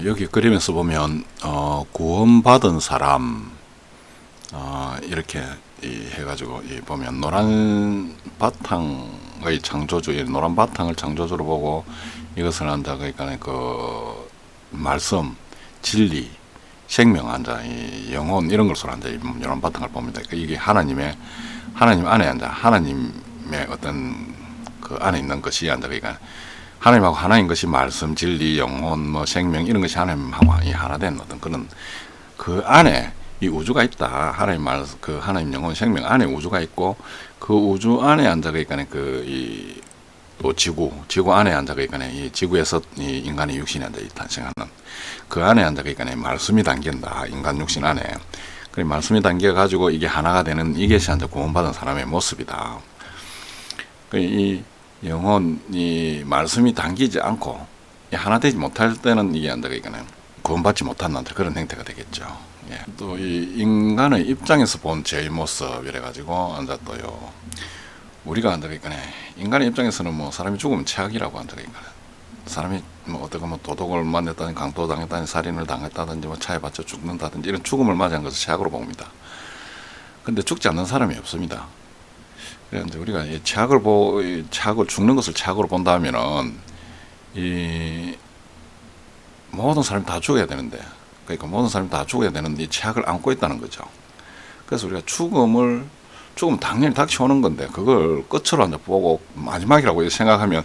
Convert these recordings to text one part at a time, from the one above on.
여기 그림에서 보면 구원받은 사람 이렇게 해가지고 보면 노란 바탕의 창조주, 이 노란 바탕을 창조주로 보고 이것을 한다 그러니까 그 말씀, 진리, 생명 한자, 이 영혼 이런 것으로 한자 이 노란 바탕을 봅니다. 이게 하나님 안에 한자 하나님의 어떤 그 안에 있는 것이 한자 그러니까 하나님하고 하나인 것이 말씀, 진리, 영혼, 뭐 생명 이런 것이 하나님하고 하나 된 어떤 그런 그 안에 이 우주가 있다. 하나님 말, 그 하나님 영혼 생명 안에 우주가 있고 그 우주 안에 앉아 그러니까 또 지구 안에 앉아 그러니까 이 지구에서 이 인간의 육신이 앉아 탄생하는 그 안에 앉아 그러니까 말씀이 담긴다. 인간 육신 안에. 그 말씀이 담겨 가지고 이게 하나가 되는 이것이 앉아 구원받은 사람의 모습이다. 이 영혼이 말씀이 담기지 않고 하나 되지 못할 때는 이게 앉아 그러니까 구원받지 못한 그런 행태가 되겠죠. 예. 또 이 인간의 입장에서 본 제일 모습 이래 가지고 앉아 또요. 우리가 앉아 그러니까 인간의 입장에서는 뭐 사람이 죽으면 최악이라고 앉아 그러니까 사람이 뭐 어떻게 뭐 도둑을 만났다든지 강도당했다든지 살인을 당했다든지 뭐 차에 받쳐 죽는다든지 이런 죽음을 맞이한 것을 최악으로 봅니다. 근데 죽지 않는 사람이 없습니다. 그래서 우리가 이 최악을 죽는 것을 최악으로 본다면은 이 모든 사람이 다 죽어야 되는데, 그러니까 모든 사람이 다 죽어야 되는 이 최악을 안고 있다는 거죠. 그래서 우리가 죽음 당연히 닥쳐오는 건데 그걸 끝으로 앉아 보고 마지막이라고 생각하면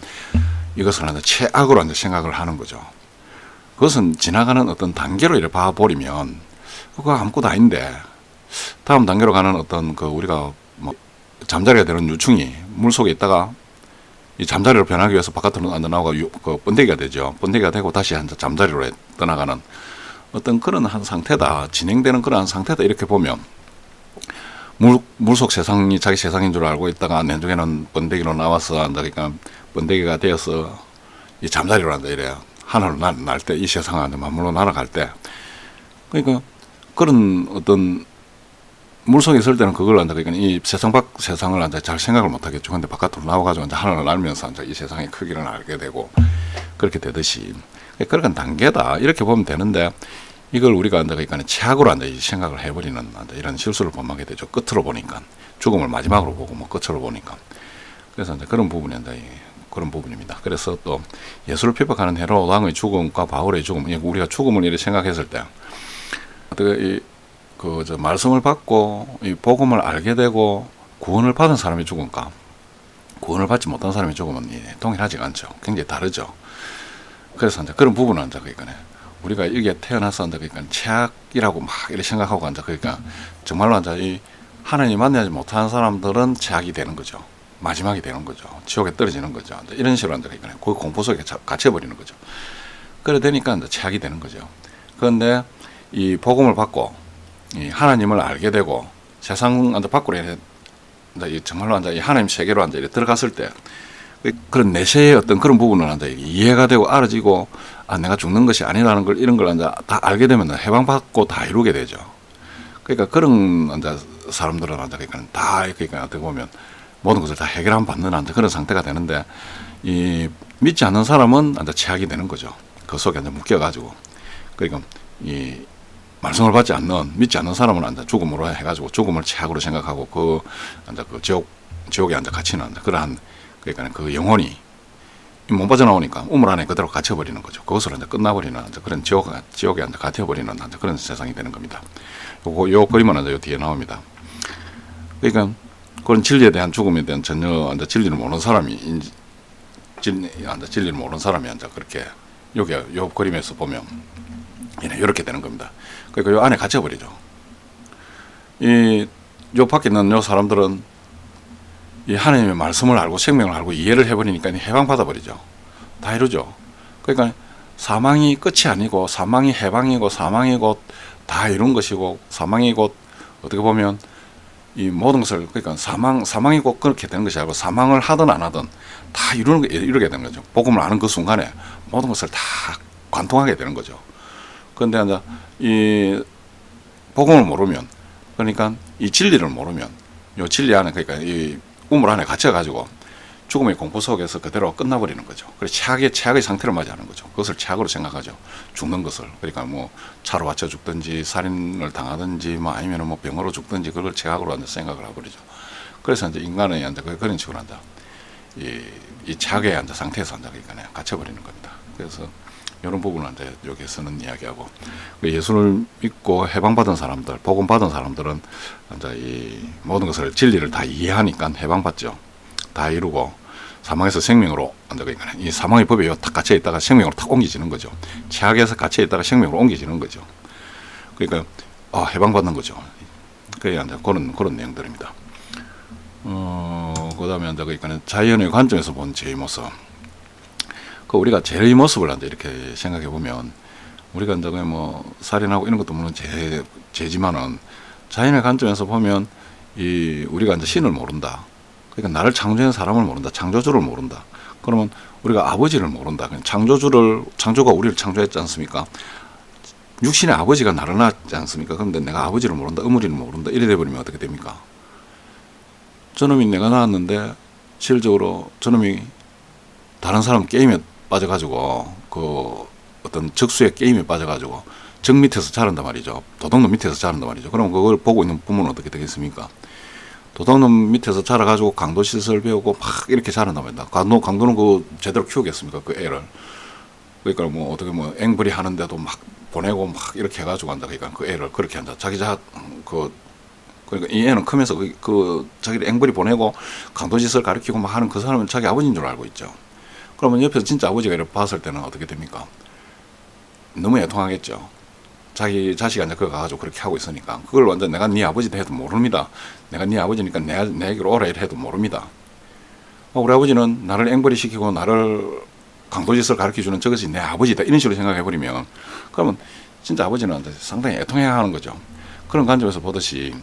이것을 앉아 최악으로 앉아 생각을 하는 거죠. 그것은 지나가는 어떤 단계로 이렇게 봐버리면 그거 아무것도 아닌데 다음 단계로 가는 어떤 그 우리가 뭐 잠자리가 되는 유충이 물 속에 있다가 이 잠자리로 변하기 위해서 바깥으로 앉아 나오고 그 번데기가 되죠. 번데기가 되고 다시 앉아 잠자리로 떠나가는 어떤 그런 한 상태다. 진행되는 그런 한 상태다. 이렇게 보면 물속 세상이 자기 세상인 줄 알고 있다가 내중에는 번데기로 나와서 앉아 그러니까 번데기가 되어서 이 잠자리로 앉아 이래요. 하늘로 날 때 이 세상을 만물로 날아갈 때 그러니까 그런 어떤 물속에 있을 때는 그걸 앉아 그러니까 이 세상을 앉아 잘 생각을 못 하겠죠. 근데 바깥으로 나와가지고 이제 하늘을 날면서 앉아 이 세상의 크기를 알게 되고 그렇게 되듯이 그런 단계다 이렇게 보면 되는데 이걸 우리가 앉아 그러니까 최악으로 앉아 생각을 해버리는 앉아 이런 실수를 범하게 되죠. 끝으로 보니까 죽음을 마지막으로 보고 뭐 끝으로 보니까 그래서 이제 그런 부분이 이제 그런 부분입니다. 그래서 또 예수를 핍박하는 헤롯 왕의 죽음과 바울의 죽음 우리가 죽음을 이렇게 생각했을 때 어떻게 저 말씀을 받고 이 복음을 알게 되고 구원을 받은 사람의 죽음과 구원을 받지 못한 사람의 죽음은 동일하지가 않죠. 굉장히 다르죠. 그래서 이제 그런 부분을 이제 그러니까 우리가 여기에 태어나서 이제 그러니까 최악이라고 막 이렇게 생각하고 이제 그러니까 정말로 이제 이 하나님 만나지 못한 사람들은 최악이 되는 거죠. 마지막이 되는 거죠. 지옥에 떨어지는 거죠. 이런 식으로 이제 그러니까 그 공포 속에 갇혀버리는 거죠. 그래 되니까 이제 최악이 되는 거죠. 그런데 이 복음을 받고 이 하나님을 알게 되고 세상 밖으로 이제 정말로 이제 하나님 세계로 이제 들어갔을 때 그런 내세의 어떤 그런 부분을 이제 이해가 되고 알아지고 내가 죽는 것이 아니라는 걸 이런 걸 이제 다 알게 되면 해방받고 다 이루게 되죠. 그러니까 그런 이제 사람들은 이제 그러니까 다 그러니까 어떻게 보면 모든 것을 다 해결함 받는 이제 그런 상태가 되는데 이 믿지 않는 사람은 이제 최악이 되는 거죠. 그 속에 이제 묶여가지고 그러니까 이 말씀을 받지 않는 믿지 않는 사람은 앉아 죽음으로 해가지고 죽음을 최악으로 생각하고 그 앉아 그 지옥에 앉아 갇히는 그러한 그러니까 그 영혼이 못 빠져나오니까 우물 안에 그대로 갇혀버리는 거죠. 그것으로 이제 끝나버리는 그런 지옥에 앉아 갇혀버리는 그런 세상이 되는 겁니다. 요 그림은 이제 요 뒤에 나옵니다. 그러니까 그런 진리에 대한 죽음에 대한 전혀 앉아 진리를 모르는 사람이 진리를 모르는 사람이 앉아 그렇게 요 그림에서 보면 이렇게 되는 겁니다. 그러니까 요 안에 갇혀버리죠. 요 밖에 있는 요 사람들은 이 하나님의 말씀을 알고 생명을 알고 이해를 해버리니까 해방받아 버리죠. 다 이루죠. 그러니까 사망이 끝이 아니고 사망이 해방이고 사망이 곧 다 이룬 것이고 사망이 곧 어떻게 보면 이 모든 것을 그러니까 사망이 곧 그렇게 되는 것이 아니고 사망을 하든 안 하든 다 이루게 되는 거죠. 복음을 아는 그 순간에 모든 것을 다 관통하게 되는 거죠. 그런데 이제 이 복음을 모르면 그러니까 이 진리를 모르면 요 진리 안에 그러니까 이 우물 안에 갇혀가지고 죽음의 공포 속에서 그대로 끝나버리는 거죠. 그래서 최악의 상태를 맞이하는 거죠. 그것을 최악으로 생각하죠. 죽는 것을. 그러니까 뭐 차로 맞춰 죽든지 살인을 당하든지 뭐 아니면 뭐 병으로 죽든지 그걸 최악으로 완전 생각을 해버리죠. 그래서 이제 인간은 이제 그런 식으로 한다. 이 최악의 상태에서 한다. 그러니까 갇혀버리는 겁니다. 그래서 이런 부분을 이제 여기에서는 이야기하고, 예수를 믿고 해방받은 사람들, 복음 받은 사람들은 이제 이 모든 것을 진리를 다 이해하니까 해방받죠. 다 이루고 사망에서 생명으로, 그러니까 이 사망의 법에 탁 갇혀 있다가 생명으로 탁 옮겨지는 거죠. 최악에서 갇혀 있다가 생명으로 옮겨지는 거죠. 그러니까 해방받는 거죠. 그게 이제 그런 내용들입니다. 그다음에 이제 그러니까 자연의 관점에서 본 죄의 모습. 우리가 죄의 모습을 이제 이렇게 생각해 보면, 우리가 이제 뭐 살인하고 이런 것도 물론 죄지만은 자연의 관점에서 보면 우리가 이제 신을 모른다. 그러니까 나를 창조한 사람을 모른다. 창조주를 모른다. 그러면 우리가 아버지를 모른다. 창조가 우리를 창조했지 않습니까? 육신의 아버지가 나를 낳았지 않습니까? 그런데 내가 아버지를 모른다. 어머니를 모른다. 이래 돼버리면 어떻게 됩니까? 저놈이 내가 낳았는데 실질적으로 저놈이 다른 사람 게임에 빠져가지고 어떤 적수의 게임에 빠져가지고 적 밑에서 자란단 말이죠. 도둑놈 밑에서 자란단 말이죠. 그럼 그걸 보고 있는 부모는 어떻게 되겠습니까? 도둑놈 밑에서 자라가지고 강도시설 배우고 막 이렇게 자란단 말이다. 강도는 제대로 키우겠습니까? 그 애를. 그러니까 뭐 어떻게 뭐 앵벌이 하는데도 막 보내고 막 이렇게 해가지고 한다. 그러니까 그 애를 그렇게 한다. 그러니까 이 애는 크면서 자기를 앵벌이 보내고 강도짓을 가르치고 막 하는 그 사람은 자기 아버지인 줄 알고 있죠. 그러면 옆에서 진짜 아버지가 이렇게 봤을 때는 어떻게 됩니까? 너무 애통하겠죠. 자기 자식이 이제 그거 가지고 그렇게 하고 있으니까. 그걸 완전 내가 네 아버지다 해도 모릅니다. 내가 네 아버지니까 내 얘기로 오라 해도 모릅니다. 우리 아버지는 나를 앵벌이 시키고 나를 강도짓을 가르쳐주는 저것이 내 아버지다. 이런 식으로 생각해버리면, 그러면 진짜 아버지는 상당히 애통해야 하는 거죠. 그런 관점에서 보듯이,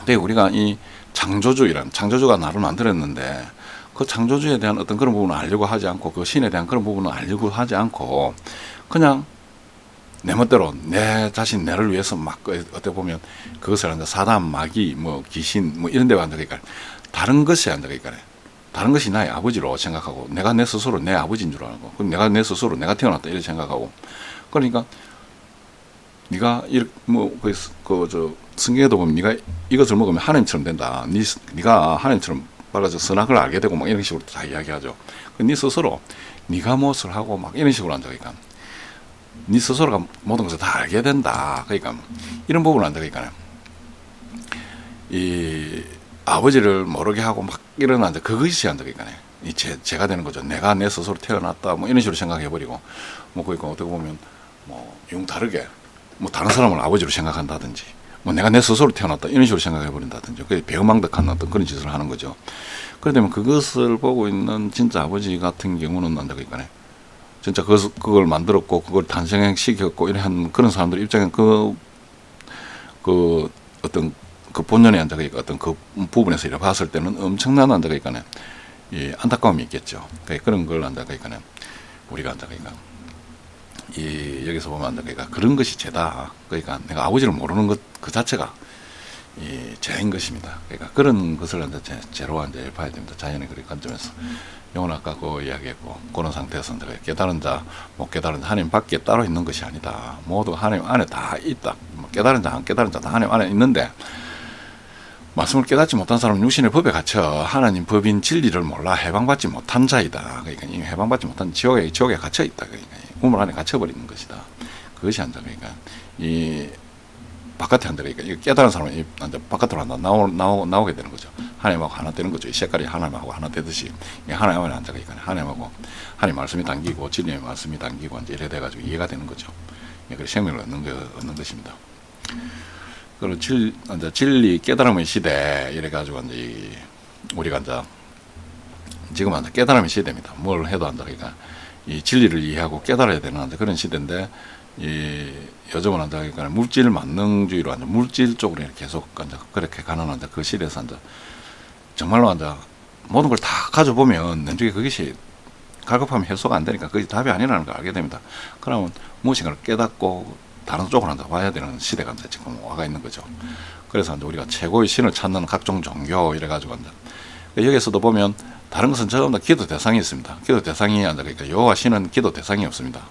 우리가 이 창조주가 나를 만들었는데, 그 창조주에 대한 어떤 그런 부분을 알려고 하지 않고, 그 신에 대한 그런 부분을 알려고 하지 않고, 그냥 내 멋대로 내 자신, 내를 위해서 막 어떻게 보면 그것을 사단, 마귀, 뭐 귀신, 뭐 이런 데 앉아가니까 다른 것이 앉아가니까 다른 것이 나의 아버지로 생각하고, 내가 내 스스로 내 아버지인 줄 알고, 그럼 내가 내 스스로 내가 태어났다 이렇게 생각하고, 그러니까 네가 성경에도 보면 네가 이것을 먹으면 하나님처럼 된다. 네가 하나님처럼 빨라져 선악을 알게 되고 막 이런 식으로 다 이야기하죠. 네 스스로 네가 무엇을 하고 막 이런 식으로 앉아가니까 네 스스로가 모든 것을 다 알게 된다. 그러니까 이런 부분을 앉아가니까 이 아버지를 모르게 하고 막 이런 그것이 앉아가니까 이 죄가 되는 거죠. 내가 내 스스로 태어났다 뭐 이런 식으로 생각해버리고, 뭐 그러니까 어떻게 보면 뭐 다르게 뭐 다른 사람을 아버지로 생각한다든지, 뭐 내가 내 스스로 태어났다 이런 식으로 생각해 버린다든지, 그게 배은망덕한 어떤 그런 짓을 하는 거죠. 그러면 그것을 보고 있는 진짜 아버지 같은 경우는 난다니까 진짜 그걸 만들었고 그걸 탄생시켰고 이런 한 그런 사람들 입장에 어떤 그 본연의 어떤 그 부분에서 이렇게 봤을 때는 엄청난 이 안타까움이 있겠죠. 그런 걸 앉아가니까 우리가 앉아가니까 여기서 보면 그러니까 그런 것이 죄다. 그러니까 내가 아버지를 모르는 것 그 자체가 죄인 것입니다. 그러니까 그런 것을 죄로 봐야 됩니다. 자연의 그런 관점에서. 요건 아까 이야기했고, 그런 상태에서 깨달은 자, 못 깨달은 자, 하나님 밖에 따로 있는 것이 아니다. 모두 하나님 안에 다 있다. 깨달은 자, 안 깨달은 자 다 하나님 안에 있는데, 말씀을 깨닫지 못한 사람은 육신의 법에 갇혀 하나님 법인 진리를 몰라 해방받지 못한 자이다. 그러니까 이 해방받지 못한 지옥에 갇혀 있다. 그러니까 우물 안에 갇혀버리는 것이다. 그것이 한다. 그러니까 이 바깥에 한다. 그러니까 이 깨달은 사람은 바깥으로 한다. 나오게 되는 거죠. 하나님하고 하나 되는 거죠. 이 색깔이 하나님하고 하나 되듯이 하나님 안에 앉아 그러니까 하나님하고 하나님 말씀이 당기고 진리의 말씀이 당기고 이제 이래 돼가지고 이해가 되는 거죠. 그래서 생명을 얻는 것입니다. 그리고 진리 깨달음의 시대 이래가지고 우리가 지금 깨달음의 시대입니다. 뭘 해도 그러니까 이 진리를 이해하고 깨달아야 되는 그런 시대인데, 요즘은 그러니까 물질 만능주의로 물질 쪽으로 계속 그렇게 가는 그 시대에서 정말로 모든 걸 다 가져보면 나중에 그것이 갈급하면 해소가 안 되니까 그것이 답이 아니라는 걸 알게 됩니다. 그러면 무엇인가를 깨닫고 다른 쪽으로 와야 되는 시대가 지금 와가 있는 거죠. 그래서 우리가 최고의 신을 찾는 각종 종교 이래가지고 여기서도 보면 다른 것은 전부 다 기도 대상이 있습니다. 기도 대상이 안 되니까 여호와 신은 기도 대상이 없습니다.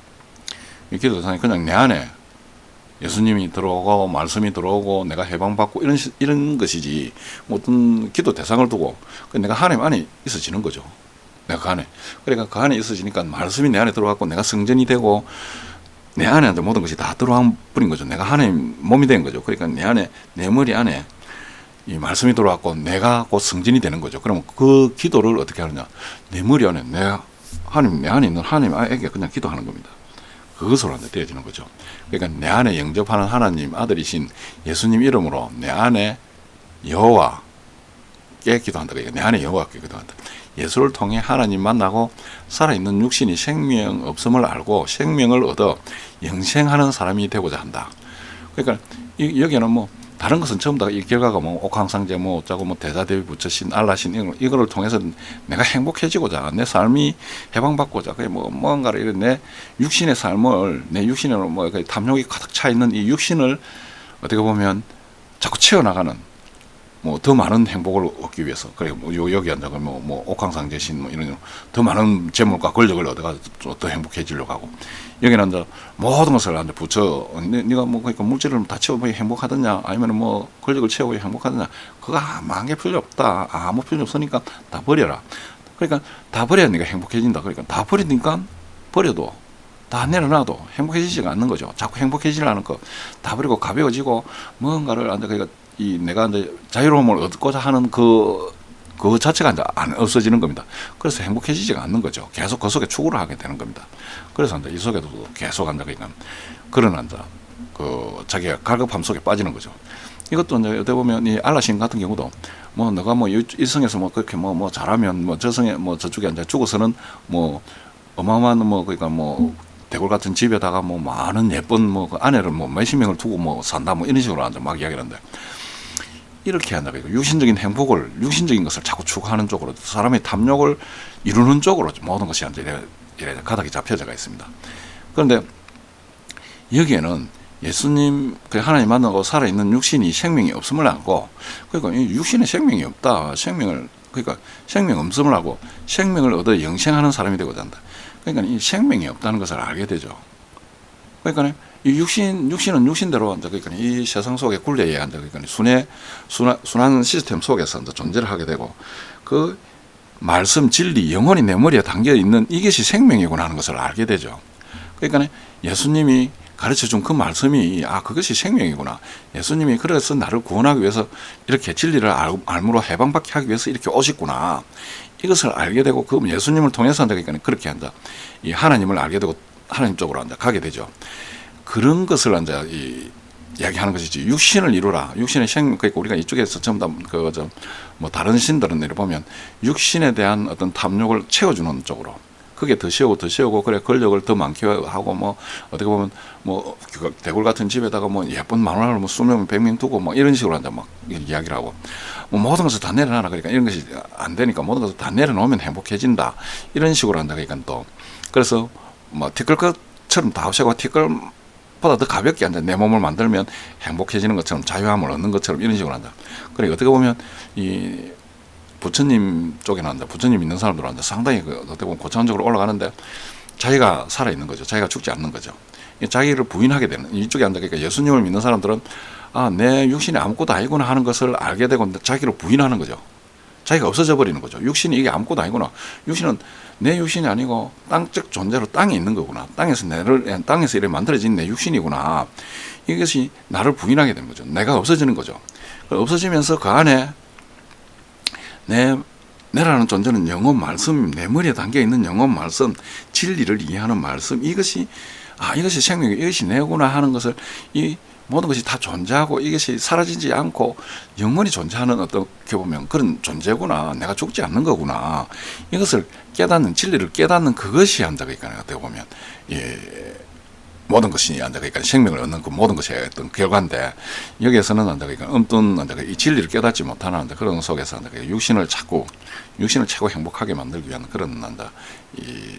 이 기도 대상이 그냥 내 안에 예수님이 들어오고 말씀이 들어오고 내가 해방받고 이런 것이지 어떤 기도 대상을 두고 내가 하나님 안에 있어지는 거죠. 내가 그 안에. 그러니까 그 안에 있어지니까 말씀이 내 안에 들어왔고 내가 성전이 되고 내 안에 모든 것이 다 들어와 버린 거죠. 내가 하나님 몸이 된 거죠. 그러니까 내 안에, 내 머리 안에 이 말씀이 들어왔고 내가 곧 성전이 되는 거죠. 그러면 그 기도를 어떻게 하느냐. 내 머리 안에 내가 하나님, 내 안에 있는 하나님에게 그냥 기도하는 겁니다. 그것으로 한테 되어지는 거죠. 그러니까 내 안에 영접하는 하나님 아들이신 예수님 이름으로 내 안에 여호와께 기도한다. 그러니까 내 안에 여호와께 기도한다. 예수를 통해 하나님 만나고 살아있는 육신이 생명 없음을 알고 생명을 얻어 영생하는 사람이 되고자 한다. 그러니까 여기는 뭐 다른 것은 전부 다 이 결과가 뭐 옥황상제 뭐 어쩌고 뭐 대자대비 부처신 알라신 이거를 통해서 내가 행복해지고자 내 삶이 해방받고자 그게 뭐 뭔가를 이런 내 육신의 삶을 내 육신으로 뭐 탐욕이 가득 차 있는 이 육신을 어떻게 보면 자꾸 채워나가는 뭐 더 많은 행복을 얻기 위해서 그래 뭐 여기 앉아가 뭐 옥황상제신 뭐 이런 더 많은 재물과 권력을 얻어가 더 행복해지려고 하고 여기는 이제 모든 것을 이제 붙여 네가 뭐 그러니까 물질을 다 채우고 행복하느냐 아니면 뭐 권력을 채우고 행복하느냐 그거 만개 필요 없다 아무 필요 없으니까 다 버려라 그러니까 다 버려야 네가 행복해진다 그러니까 다 버리니까 버려도 다 내려놔도 행복해지지가 않는 거죠. 자꾸 행복해지려는 거 다 버리고 가벼워지고 뭔가를 이제 그러니까 이 내가 이제 자유로움을 얻고자 하는 그 자체가 이제 안 없어지는 겁니다. 그래서 행복해지지가 않는 거죠. 계속 그 속에 추구를 하게 되는 겁니다. 그래서 이제 이 속에도 계속 앉아 그러니까 그런 이제 그 자기가 갈급함 속에 빠지는 거죠. 이것도 이제 어떻게 보면 이 알라신 같은 경우도 뭐 너가 뭐 이성에서 뭐 그렇게 뭐 잘하면 뭐 저성에 뭐 저쪽에 이제 죽어서는 뭐 어마어마한 뭐 그러니까 뭐 대골 같은 집에다가 뭐 많은 예쁜 뭐 그 아내를 뭐 몇십 명을 두고 뭐 산다 뭐 이런 식으로 앉아 막 이야기를 하는데 이렇게 한다. 육신적인 행복을, 육신적인 것을 자꾸 추구하는 쪽으로, 사람의 탐욕을 이루는 쪽으로 모든 것이 이래 가닥이 잡혀져 있습니다. 그런데 여기에는 예수님, 하나님 만나고 살아있는 육신이 생명이 없음을 알고, 그러니까 이 육신에 생명이 없다. 그러니까 생명 없음을 하고 생명을 얻어 영생하는 사람이 되고자 한다. 그러니까 이 생명이 없다는 것을 알게 되죠. 그러니까 이 육신은 육신대로 앉아 그러니까 이 세상 속에 굴레에 앉아 그러니까 순환 시스템 속에서 앉아 존재를 하게 되고 그 말씀 진리 영혼이 내 머리에 담겨 있는 이것이 생명이구나 하는 것을 알게 되죠. 그러니까 예수님이 가르쳐 준 그 말씀이 그것이 생명이구나. 예수님이 그래서 나를 구원하기 위해서 이렇게 진리를 알므로 해방받게 하기 위해서 이렇게 오셨구나. 이것을 알게 되고 그 예수님을 통해서 앉아 그러니까 그렇게 앉아 이 하나님을 알게 되고 하나님 쪽으로 앉아 가게 되죠. 그런 것을 앉아 이야기하는 것이지 육신을 이루라. 육신의 생명 그러니까 우리가 이쪽에서 전부 다 뭐 다른 신들은 내려 보면 육신에 대한 어떤 탐욕을 채워주는 쪽으로 그게 더 세우고 그래 권력을 더 많게 하고 뭐 어떻게 보면 뭐 대골 같은 집에다가 뭐 예쁜 마누라를 뭐 20명 100명 두고 뭐 이런 식으로 앉아 막 이야기를 하고 뭐 모든 것을 다 내려놔라. 그러니까 이런 것이 안 되니까 모든 것을 다 내려놓으면 행복해진다. 이런 식으로 한다. 그러니까 또 그래서 뭐 티끌 것처럼 다 없애고 티끌보다 더 가볍게 앉아 내 몸을 만들면 행복해지는 것처럼 자유함을 얻는 것처럼 이런 식으로 한다. 그러니까 어떻게 보면 이 부처님 쪽에는 한다. 부처님 있는 사람들은 한다. 상당히 어떻게 보면 고차원적으로 올라가는데 자기가 살아있는 거죠. 자기가 죽지 않는 거죠. 자기를 부인하게 되는 이쪽에 앉아 그러니까 예수님을 믿는 사람들은 내 육신이 아무것도 아니구나 하는 것을 알게 되고 자기를 부인하는 거죠. 자기가 없어져 버리는 거죠. 육신이 이게 아무것도 아니구나. 육신은 내 육신이 아니고 땅적 존재로 땅에 있는 거구나. 땅에서 이렇게 만들어진 내 육신이구나. 이것이 나를 부인하게 되는 거죠. 내가 없어지는 거죠. 없어지면서 그 안에 내라는 존재는 영혼 말씀, 내 머리에 담겨 있는 영혼 말씀, 진리를 이해하는 말씀, 이것이 생명이, 이것이 내구나 하는 것을 이 모든 것이 다 존재하고 이것이 사라지지 않고 영원히 존재하는 어떻게 보면 그런 존재구나. 내가 죽지 않는 거구나. 이것을 깨닫는, 진리를 깨닫는 그것이 앉아가니까 어떻게 보면 모든 것이 앉아가니까 생명을 얻는 그 모든 것의 어떤 결과인데 여기에서는 앉아가니까 이 진리를 깨닫지 못하는 그런 속에서 앉아가니까 육신을 최고 행복하게 만들기 위한 그런 이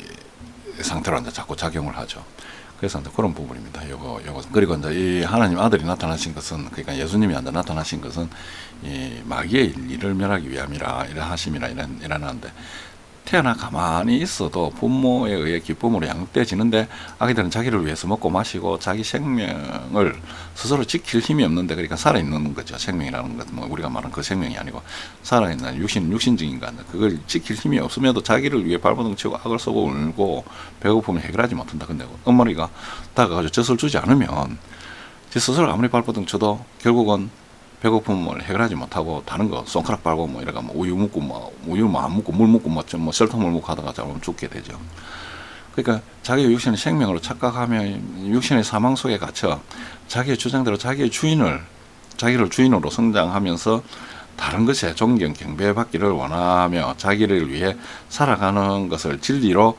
상태로 자꾸 작용을 하죠. 그래서 그런 부분입니다. 요거. 그리고 이제 이 하나님 아들이 나타나신 것은, 그러니까 예수님이 나타나신 것은 이 마귀의 일을 멸하기 위함이라, 이러하심이라 이러는데, 태어나 가만히 있어도 부모에 의해 기쁨으로 양육되어지는데 아기들은 자기를 위해서 먹고 마시고 자기 생명을 스스로 지킬 힘이 없는데, 그러니까 살아있는 거죠. 생명이라는 것, 뭐 우리가 말하는 그 생명이 아니고 살아있는 육신적인 인간, 그걸 지킬 힘이 없음에도 자기를 위해 발버둥 치고 악을 쓰고 울고 배고픔을 해결하지 못한다. 근데 어머니가 다가가서 젖을 주지 않으면 지 스스로 아무리 발버둥 쳐도 결국은 배고픔을 해결하지 못하고 다른 거 손가락 빨고 뭐 이래가 뭐 우유 먹고 뭐 우유 안 먹고 물 먹고 뭐 설탕물 먹고 하다가 잘못 죽게 되죠. 그러니까 자기 육신의 생명으로 착각하면 육신의 사망 속에 갇혀 자기의 주장대로 자기를 주인으로 성장하면서 다른 것에 존경 경배받기를 원하며 자기를 위해 살아가는 것을 진리로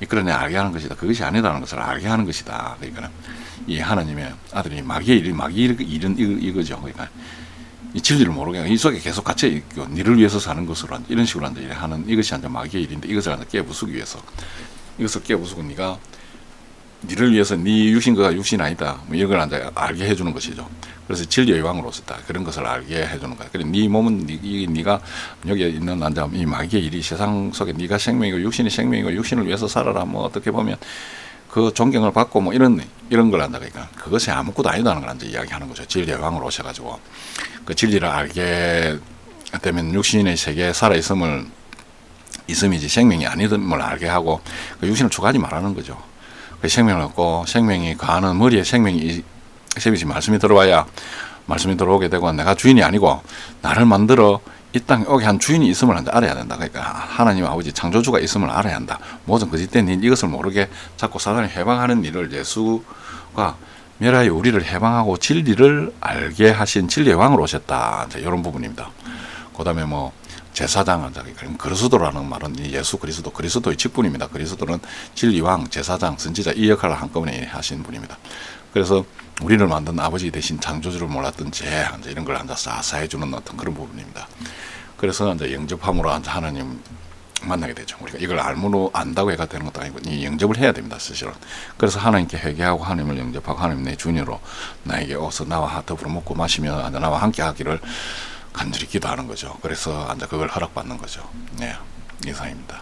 이끌어내 알게 하는 것이다. 그것이 아니다는 것을 알게 하는 것이다. 그러니까 이 하나님의 아들이 마귀의 일은 이거죠. 그러니까 이 진리를 모르게 이 속에 계속 갇혀 있고 니를 위해서 사는 것으로 이런 식으로 하는 이것이 마귀의 일인데, 이것을 깨부수기 위해서 이것을 깨부수고 네가 니를 위해서 네 육신과 육신 아니다 뭐 이걸 알게 해주는 것이죠. 그래서 진리의 왕으로서다 그런 것을 알게 해주는 거야. 그래 네 몸은 네가 여기에 있는 이 마귀의 일이 세상 속에 네가 생명이고 육신이 생명이고 육신을 위해서 살아라 뭐 어떻게 보면 그 존경을 받고 뭐 이런 걸 한다. 그러니까 그것이 아무것도 아니다는 걸 이야기하는 거죠. 진리의 왕으로 오셔가지고 그 진리를 알게 되면 육신의 세계에 살아 있음이지 생명이 아님을 알게 하고 그 육신을 추가하지 말라는 거죠. 그 생명을 얻고 생명이 가는 머리에 생명이 말씀이 들어와야 말씀이 들어오게 되고 내가 주인이 아니고 나를 만들어 이 땅에 오게 한 주인이 있음을 알아야 된다. 그러니까 하나님 아버지 창조주가 있음을 알아야 한다. 모든 거짓 된 일 이것을 모르게 자꾸 사단이 해방하는 일을 예수가 멸하여 우리를 해방하고 진리를 알게 하신 진리의 왕으로 오셨다. 이제 이런 부분입니다. 그 다음에 뭐 제사장, 그리스도라는 말은 예수 그리스도의 직분입니다. 그리스도는 진리왕, 제사장, 선지자 이 역할을 한꺼번에 하신 분입니다. 그래서 우리를 만든 아버지 대신 창조주를 몰랐던 죄 이런 걸 사해주는 어떤 그런 부분입니다. 그래서 이제 영접함으로 하나님 만나게 되죠. 우리가 이걸 안다고 해가 되는 것도 아니고 이 영접을 해야 됩니다. 사실은. 그래서 하나님께 회개하고 하나님을 영접하고 하나님 내 주인으로 나에게 어서 나와 더불어 먹고 마시며 나와 함께 하기를 간절히 기도하는 거죠. 그래서 그걸 허락받는 거죠. 네, 이상입니다.